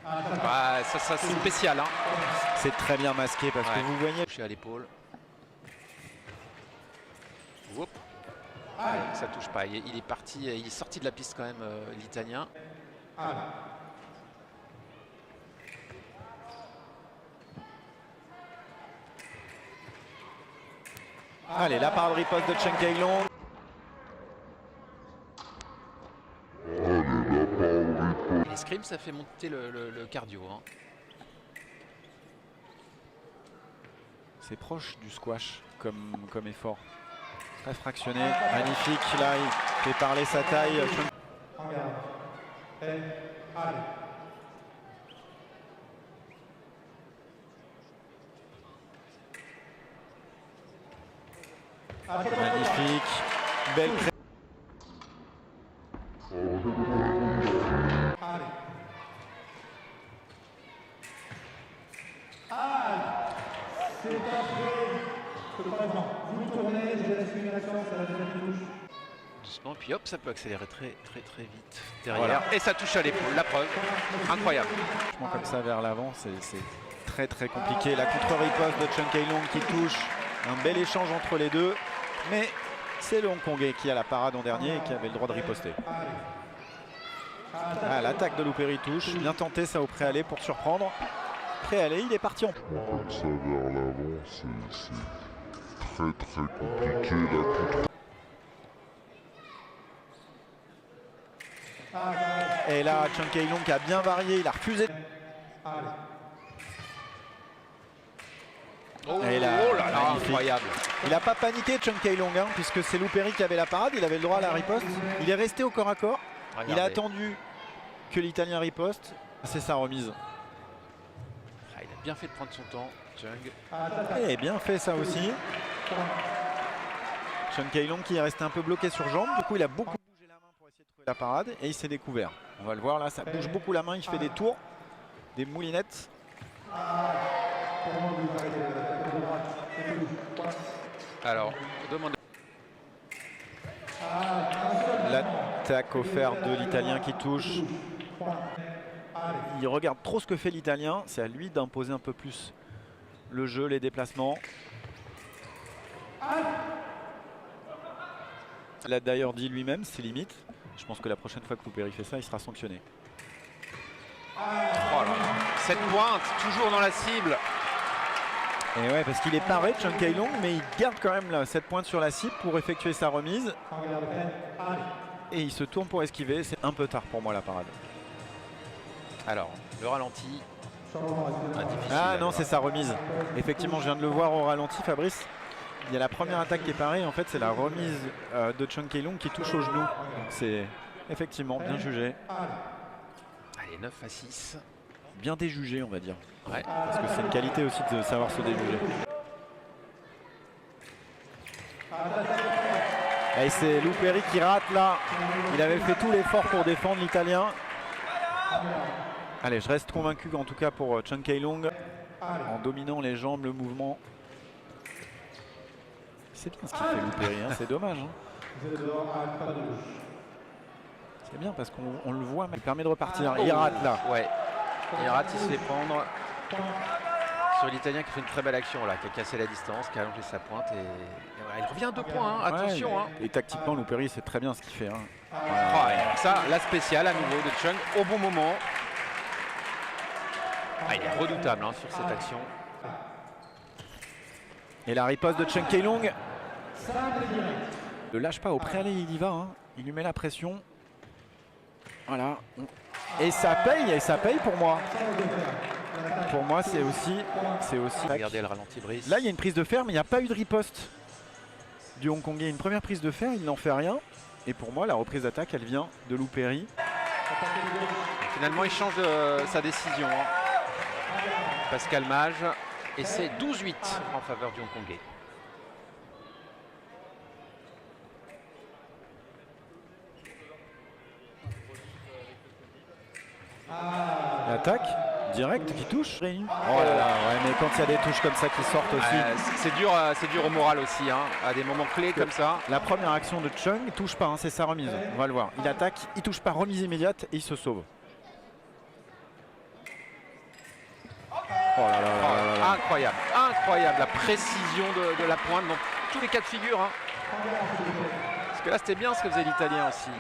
Ah, ça c'est spécial. Hein. C'est très bien masqué parce que vous voyez. Touché à l'épaule. Ça touche pas. Il est parti, il est sorti de la piste quand même, l'Italien. Allez, la parade riposte de Chen Kailong. L'escrime, ça fait monter le cardio. Hein. C'est proche du squash comme effort. Très fractionné, magnifique. Là, il fait parler sa taille. Magnifique, belle pré... Doucement, puis hop, ça peut accélérer très vite derrière. Voilà. Et ça touche à l'épaule, la preuve. Incroyable. Comme ça vers l'avant, c'est très compliqué. La contre-riposte de Chen Kailong qui touche. Un bel échange entre les deux. Mais c'est le Hongkongais qui a la parade en dernier et qui avait le droit de riposter. Ah, l'attaque de Louperi touche. Bien tenté ça au préalé pour surprendre. Préalé, il est parti en... Comme ça vers l'avant, c'est très compliqué la contre. Et là, Chen Kailong a bien varié, il a refusé. Et là, incroyable. Il n'a pas paniqué Chen Kailong, hein, puisque c'est Louperi qui avait la parade, il avait le droit à la riposte. Il est resté au corps à corps. Regardez. Il a attendu que l'Italien riposte. C'est sa remise. Il a bien fait de prendre son temps, Chung. Et bien fait ça aussi. Chen Kailong qui est resté un peu bloqué sur jambe. Du coup, il a beaucoup bougé la main pour essayer de trouver la parade. Et il s'est découvert. On va le voir là, ça bouge beaucoup la main. Il fait des tours, des moulinettes. Alors, demande. L'attaque offerte de l'Italien qui touche. Il regarde trop ce que fait l'Italien. C'est à lui d'imposer un peu plus le jeu, les déplacements. Il a d'ailleurs dit lui-même, c'est limite. Je pense que la prochaine fois que Louperi fait ça, il sera sanctionné. Oh là là. Cette pointe, toujours dans la cible. Et ouais, parce qu'il est paré de Chen Kailong, mais il garde quand même là, cette pointe sur la cible pour effectuer sa remise. Et il se tourne pour esquiver. C'est un peu tard pour moi la parade. Alors, le ralenti. Ah non, c'est sa remise. Effectivement, je viens de le voir au ralenti, Fabrice. Il y a la première attaque qui est parée. En fait, c'est la remise de Chen Kailong qui touche au genou. C'est effectivement bien jugé. Allez, 9-6. Bien déjugé, on va dire. Ouais. Parce que c'est une qualité aussi de savoir se déjuger. Et c'est Louperi qui rate là. Il avait fait tout l'effort pour défendre l'Italien. Allez, je reste convaincu en tout cas pour Chen Kailong. En dominant les jambes, le mouvement. C'est bien ce qu'il fait Louperi, hein. C'est dommage. Hein. C'est bien parce qu'on le voit, mais il permet de repartir. Il rate là. Ouais. Il rate, il se fait prendre sur l'Italien qui fait une très belle action là, qui a cassé la distance, qui a allongé sa pointe et voilà, il revient à 2 points, hein, attention. Ouais, hein. Et tactiquement, Louperi, c'est très bien ce qu'il fait. Hein. Ça, la spéciale à nouveau de Chung au bon moment. Il est redoutable hein, sur cette action. Et la riposte de Chen Kailong. Ne lâche pas, au préalé, il y va. Hein. Il lui met la pression. Voilà. Et ça paye pour moi. Pour moi, c'est aussi. Regardez le ralenti Brice. Là, il y a une prise de fer, mais il n'y a pas eu de riposte du Hongkongais. Une première prise de fer, il n'en fait rien. Et pour moi, la reprise d'attaque, elle vient de Louperi. Finalement, il change sa décision. Hein. Pascal Mage. Et c'est 12-8 en faveur du Hongkongais. L'attaque directe qui touche. Oh là là, ouais, mais quand il y a des touches comme ça qui sortent aussi. C'est dur au moral aussi, hein, à des moments clés comme ça. La première action de Chung, il touche pas, hein, c'est sa remise. On va le voir. Il attaque, il touche pas, remise immédiate et il se sauve. Oh là là là là là. Incroyable, incroyable la précision de la pointe dans tous les cas de figure. Hein. Parce que là, c'était bien ce que faisait l'Italien aussi.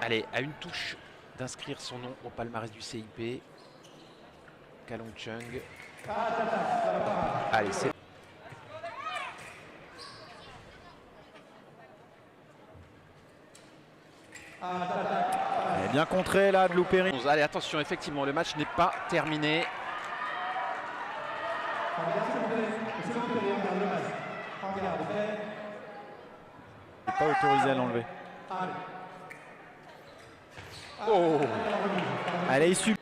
Allez, à une touche d'inscrire son nom au palmarès du CIP. Kalong Chung. Allez, c'est... Elle est bien contrée là de Loupéry. Allez, attention, effectivement, le match n'est pas terminé. Il n'est pas autorisé à l'enlever. Oh, Elle est issue.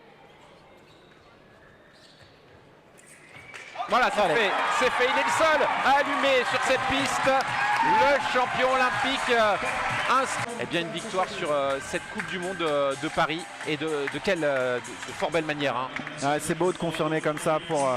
voilà, c'est fait. C'est fait. Il est le seul à allumer sur cette piste. Le champion olympique inscrit. Eh bien, une victoire sur cette Coupe du Monde de Paris. Et de fort belle manière. Hein. Ouais, c'est beau de confirmer comme ça pour...